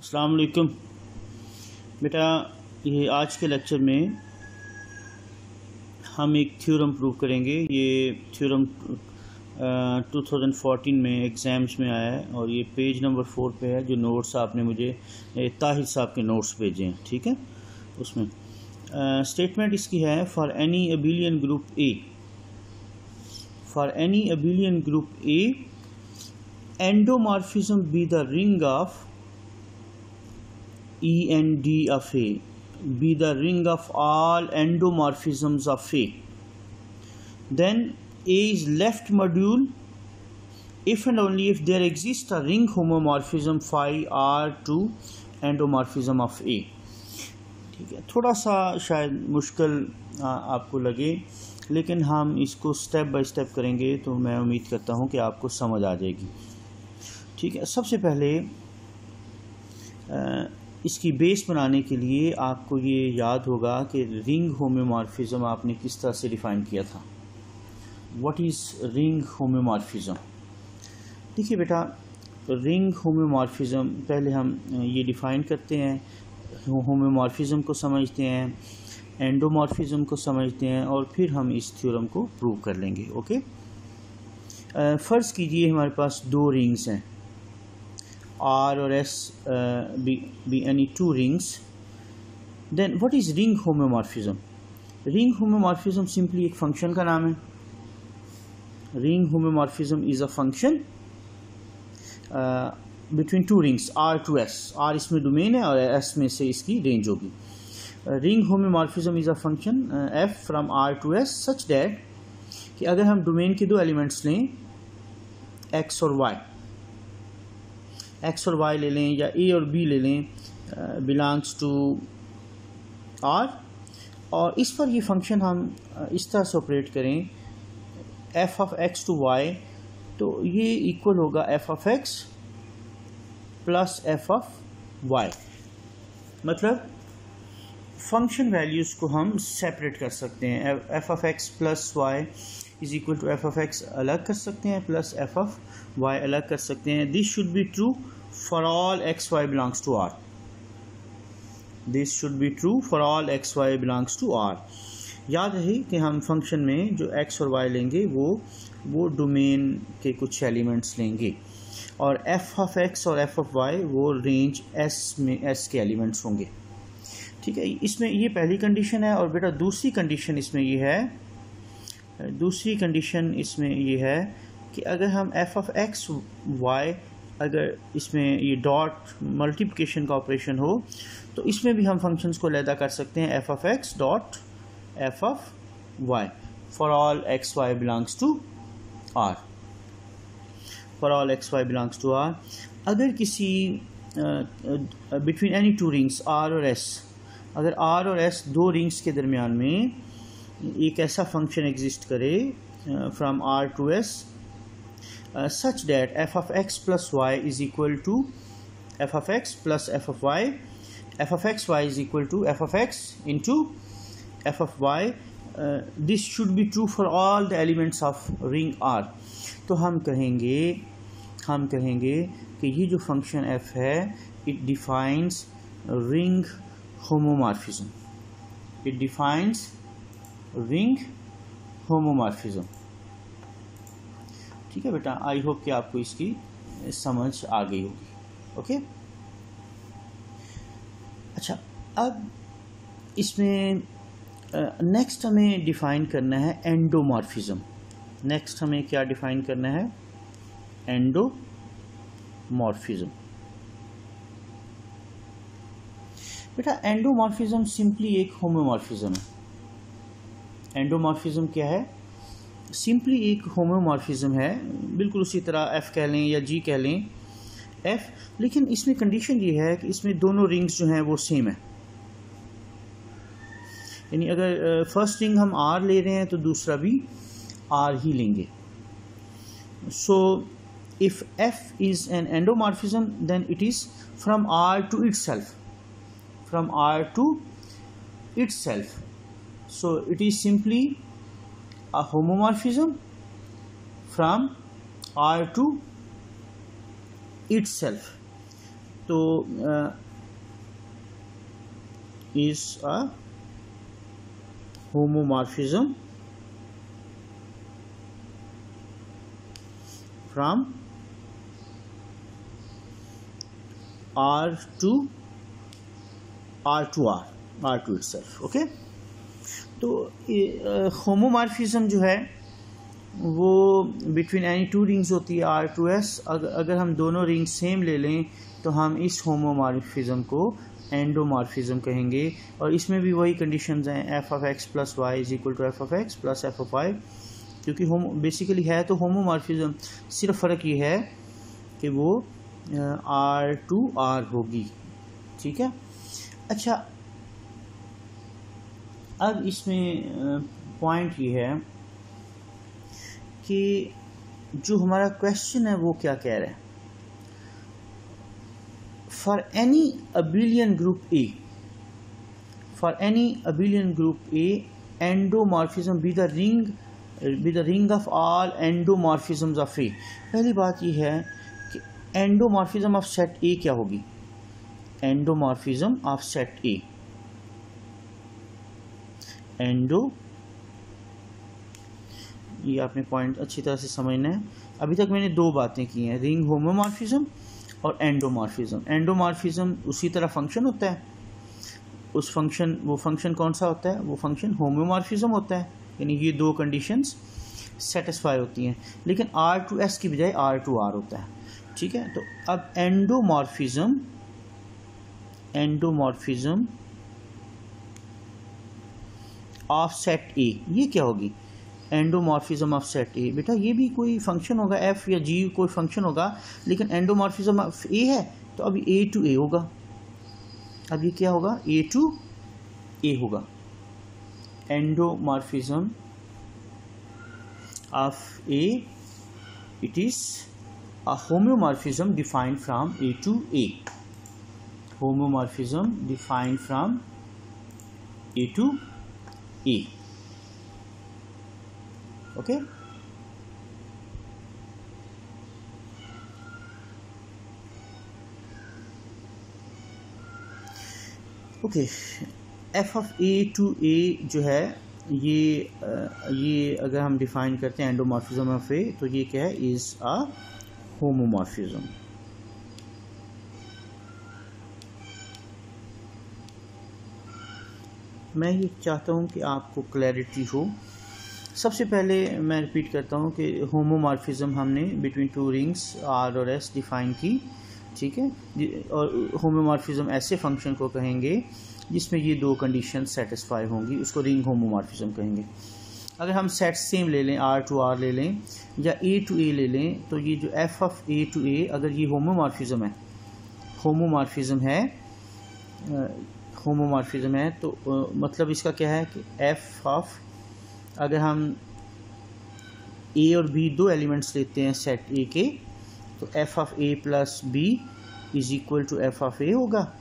अस्सलाम वालेकुम बेटा। ये आज के लेक्चर में हम एक थ्योरम प्रूव करेंगे। ये थ्योरम 2014 में एग्ज़ाम्स में आया है और ये पेज नंबर 4 पे है। जो नोट्स आपने मुझे ताहिर साहब के नोट्स भेजे हैं, ठीक है। उसमें स्टेटमेंट इसकी है, for any abelian group A, for any abelian group A endomorphism be the ring of END of A, be the ring of all endomorphisms of A. Then A is left module if and only if there exists a ring homomorphism phi R to endomorphism of A. ठीक है, थोड़ा सा शायद मुश्किल आपको लगे, लेकिन हम इसको स्टेप बाय स्टेप करेंगे तो मैं उम्मीद करता हूँ कि आपको समझ आ जाएगी। ठीक है, सबसे पहले इसकी बेस बनाने के लिए आपको ये याद होगा कि रिंग होमोमॉर्फिज्म आपने किस तरह से डिफ़ाइन किया था। What is ring homomorphism? देखिए बेटा, रिंग होमोमॉर्फिज्म पहले हम ये डिफ़ाइन करते हैं, होमोमॉर्फिज्म को समझते हैं, एंडोमॉर्फिज्म को समझते हैं और फिर हम इस थ्योरम को प्रूव कर लेंगे। ओके, फ़र्ज़ कीजिए हमारे पास दो रिंग्स हैं, R और S be any two rings. Then what is ring homomorphism? Ring homomorphism simply एक फंक्शन का नाम है। Ring homomorphism is a function between two rings R to S. R इसमें डोमेन है और S में से इसकी रेंज होगी। Ring homomorphism is a function F from R to S such that कि अगर हम डोमेन के दो एलिमेंट्स लें X और Y, एक्स और वाई ले लें या ए और बी ले लें, बिलोंग्स टू आर, और इस पर ये फंक्शन हम इस तरह से ऑपरेट करें f of x to y, तो ये इक्वल होगा f of x plus f of y. मतलब फंक्शन वैल्यूज़ को हम सेपरेट कर सकते हैं। F of x plus y is equal to f of x अलग कर सकते हैं प्लस एफ ऑफ वाई अलग कर सकते हैं। This should be true for all x y belongs to R. This should be true for all x y belongs to R. याद रहे कि हम फंक्शन में जो एक्स और वाई लेंगे वो डोमेन के कुछ एलिमेंट्स लेंगे और एफ ऑफ एक्स और एफ ऑफ वाई वो रेंज एस में एस के एलिमेंट्स होंगे। ठीक है, इसमें ये पहली कंडीशन है। और बेटा दूसरी कंडीशन इसमें ये है, दूसरी कंडीशन इसमें ये है कि अगर हम एफ ऑफ एक्स वाई, अगर इसमें ये डॉट मल्टीप्लिकेशन का ऑपरेशन हो तो इसमें भी हम फंक्शंस को अलग कर सकते हैं, f of x dot f of y for all x y belongs to R, for all x y belongs to R. अगर किसी between any two rings R और एस, अगर आर और एस दो रिंग्स के दरमियान में एक ऐसा फंक्शन एग्जिस्ट करे from R to S such that f of x plus y is equal to f of x plus f of y, F of x y is equal to f of x into f of y, this should be true for all the elements of ring R. तो हम कहेंगे कि ये जो function f है it defines ring homomorphism, it defines ring homomorphism। ठीक है बेटा, आई होप कि आपको इसकी समझ आ गई होगी। ओके, अच्छा, अब इसमें नेक्स्ट हमें डिफाइन करना है एंडोमॉर्फिज्म। नेक्स्ट हमें क्या डिफाइन करना है? एंडोमॉर्फिज्म। बेटा एंडोमॉर्फिज्म सिंपली एक होमोमॉर्फिज्म है। एंडोमॉर्फिज्म क्या है? सिंपली एक होमोमॉर्फिज्म है, बिल्कुल उसी तरह एफ कह लें या जी कह लें एफ, लेकिन इसमें कंडीशन ये है कि इसमें दोनों रिंग्स जो हैं वो सेम है। यानी अगर फर्स्ट रिंग हम आर ले रहे हैं तो दूसरा भी आर ही लेंगे। So if f is an endomorphism then it is from R to itself, from R to itself. So it is simply a homomorphism from R to itself. तो is a homomorphism from R to itself. Okay, तो homomorphism जो है वो between any two rings होती है R to S. अगर हम दोनों रिंग सेम ले लें तो हम इस होमोमॉर्फिज्म को एंडोमॉर्फिज्म कहेंगे. और इसमें भी वही कंडीशंस हैं, f of x plus y is equal to f of x plus f of y, क्योंकि बेसिकली है तो होमोमॉर्फिज्म, सिर्फ फ़र्क ये है कि वो R to R होगी. ठीक है. अच्छा, अब इसमें पॉइंट ये है कि जो हमारा क्वेश्चन है वो क्या कह रहा है. For any abelian group A, endomorphism be the ring of all endomorphisms of A. पहली बात यह है कि endomorphism of set A क्या होगी. endomorphism of set A, ये आपने पॉइंट अच्छी तरह से समझना है. अभी तक मैंने दो बातें की हैं, रिंग होमोमॉर्फिज्म और एंडोमॉर्फिज्म. एंडोमॉर्फिज्म उसी तरह फंक्शन होता है, वो फंक्शन कौन सा होता है, वो फंक्शन होमोमॉर्फिज्म होता है, यानी ये दो कंडीशंस सेटिस्फाई होती हैं. लेकिन R to S की बजाय R to R होता है. ठीक है. तो अब एंडोमॉर्फिज्म ऑफ सेट A ये क्या होगी. एंडोमॉर्फिज्म ऑफ सेट ए, बेटा ये भी कोई फंक्शन होगा, एफ या जी कोई फंक्शन होगा, लेकिन एंडोमॉर्फिज्म ऑफ ए है तो अब ए टू ए होगा. अब ये क्या होगा, ए टू ए होगा. Endomorphism of A, it is a homeomorphism defined from A to A. Homeomorphism defined from A to A. Okay. Okay, f of A to A जो है ये अगर हम डिफाइन करते हैं एंडोमॉर्फिज्म ऑफ ए, तो ये क्या है, इज अ होमोमॉर्फिज्म. मैं ये चाहता हूँ कि आपको क्लैरिटी हो. सबसे पहले मैं रिपीट करता हूँ कि होमोमॉर्फिज्म हमने बिटवीन टू रिंग्स R और S डिफाइन की. ठीक है. और होमोमॉर्फिज्म ऐसे फंक्शन को कहेंगे जिसमें ये दो कंडीशन सेटिस्फाई होंगी, उसको रिंग होमोमॉर्फिज्म कहेंगे. अगर हम सेट सेम ले लें, R to R ले लें या A to A ले लें, तो ये जो f of A to A, अगर ये होमोमॉर्फिज्म है तो मतलब इसका क्या है कि f ऑफ, अगर हम A और B दो एलिमेंट्स लेते हैं सेट A के, तो f of A plus B is equal to f of A होगा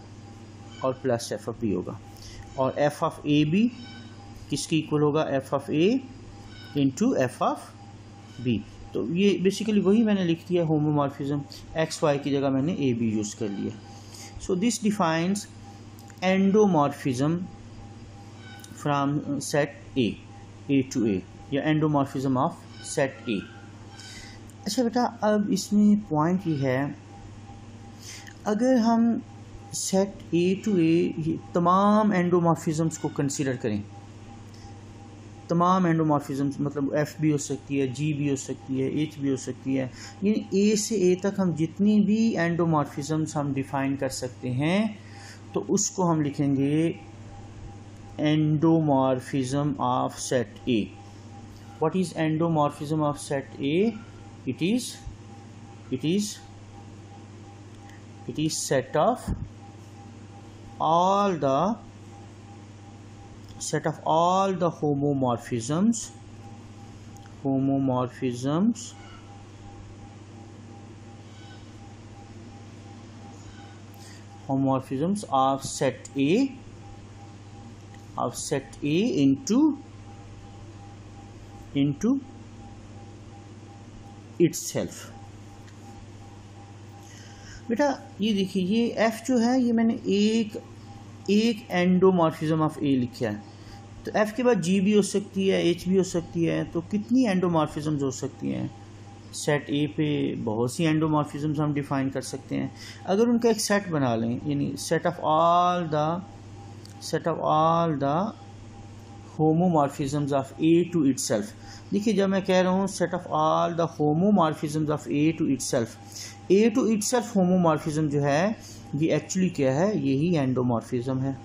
और प्लस f ऑफ B होगा. और f ऑफ A B किसकी इक्वल होगा, f of A into f of B. तो ये बेसिकली वही मैंने लिख दिया होमोमॉर्फिज्म, एक्स वाई की जगह मैंने A B यूज़ कर लिया. So this defines endomorphism from set A to A, या एंडोमॉर्फिज्म ऑफ सेट A. अच्छा बेटा, अब इसमें पॉइंट ये है, अगर हम सेट A to A तमाम एंडोमॉर्फिज्म्स को कंसीडर करें, तमाम एंडोमॉर्फिज्म्स मतलब F भी हो सकती है, G भी हो सकती है, H भी हो सकती है, यानी A से A तक हम जितनी भी एंडोमॉर्फिज्म्स हम डिफाइन कर सकते हैं, तो उसको हम लिखेंगे endomorphism of set A. What is endomorphism of set A? It is set of all the homomorphisms of set A into itself. बेटा ये देखिए, ये एफ जो है ये मैंने एक एंडोमॉर्फिज्म ऑफ ए लिखा है, तो एफ के बाद जी भी हो सकती है, एच भी हो सकती है, तो कितनी एंडोमॉर्फिज्म्स हो सकती हैं? सेट ए पे बहुत सी एंडोमॉर्फिज्म्स हम डिफाइन कर सकते हैं। अगर उनका एक सेट बना लें, यानी set of all the homomorphisms of A to itself. देखिए, जब मैं कह रहा हूँ set of all the homomorphisms of A to itself, A to itself homomorphism जो है ये एक्चुअली क्या है? यही एंडोमॉर्फिज्म है।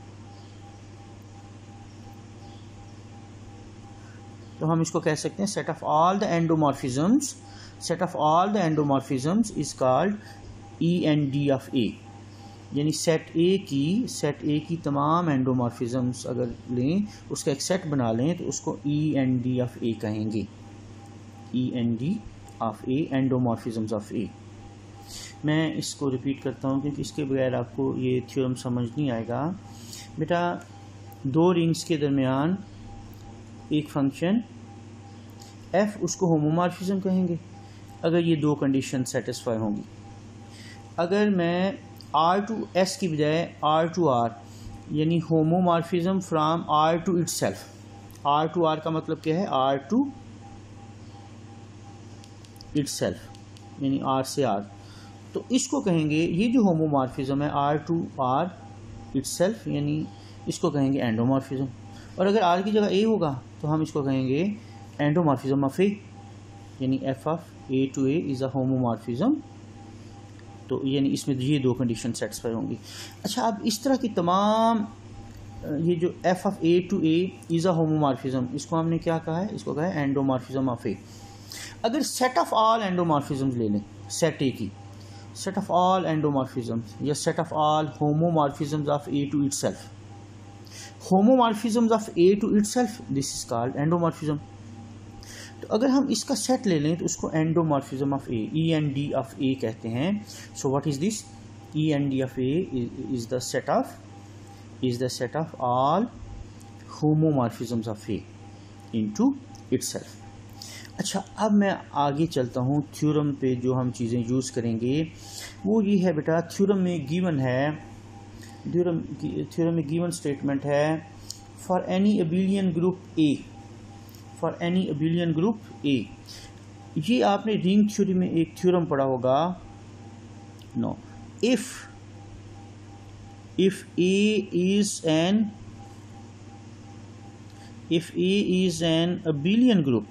तो हम इसको कह सकते हैं set of all the endomorphisms, set of all the endomorphisms is called END of A. यानी सेट ए की तमाम एंडोमॉर्फिज्म्स अगर लें, उसका एक सेट बना लें, तो उसको END ऑफ ए कहेंगे। END ऑफ ए, एंडोमॉर्फिज्म्स ऑफ ए। मैं इसको रिपीट करता हूँ क्योंकि इसके बगैर आपको ये थ्योरम समझ नहीं आएगा। बेटा, दो रिंग्स के दरमियान एक फंक्शन f, उसको होमोमॉर्फिज्म कहेंगे अगर ये दो कंडीशन सेटिस्फाई होंगी। अगर मैं R टू S की बजाय R टू R, यानी homomorphism from R to itself, R to R का मतलब क्या है? R टू इटसेल्फ, यानी R से R, तो इसको कहेंगे, ये जो होमोमॉर्फिज्म है R टू R इटसेल्फ, यानी इसको कहेंगे एंडोमॉर्फिज्म। और अगर R की जगह A होगा तो हम इसको कहेंगे एंडोमॉर्फिज्म ऑफ A, यानी F of A to A is a homomorphism. तो यानी इसमें ये दो कंडीशन सेटिस्फाई होंगी। अच्छा, अब इस तरह की तमाम ये जो F of A to A is a homomorphism, इसको हमने क्या कहा है? इसको कहा है एंडोमॉर्फिज्म ऑफ A। अगर सेट ऑफ ऑल एंडोमॉर्फिज्म्स ले लें, सेट A की, सेट ऑफ ऑल एंडोमॉर्फिज्म्स या set of all homomorphisms of A to itself, homomorphisms of A to itself, this is called endomorphism. तो अगर हम इसका सेट ले लें तो उसको endomorphism of A, END of A कहते हैं। So what is this? END of A is the set of all homomorphisms of A into itself. अच्छा, अब मैं आगे चलता हूँ थ्योरम पे। जो हम चीज़ें यूज़ करेंगे वो ये है बेटा, थ्योरम में गिवन है, थ्योरम में गिवन स्टेटमेंट है for any abelian group A, for any abelian group A. ये आपने रिंग थ्योरी में एक थ्योरम पढ़ा होगा। No, if A is an abelian group,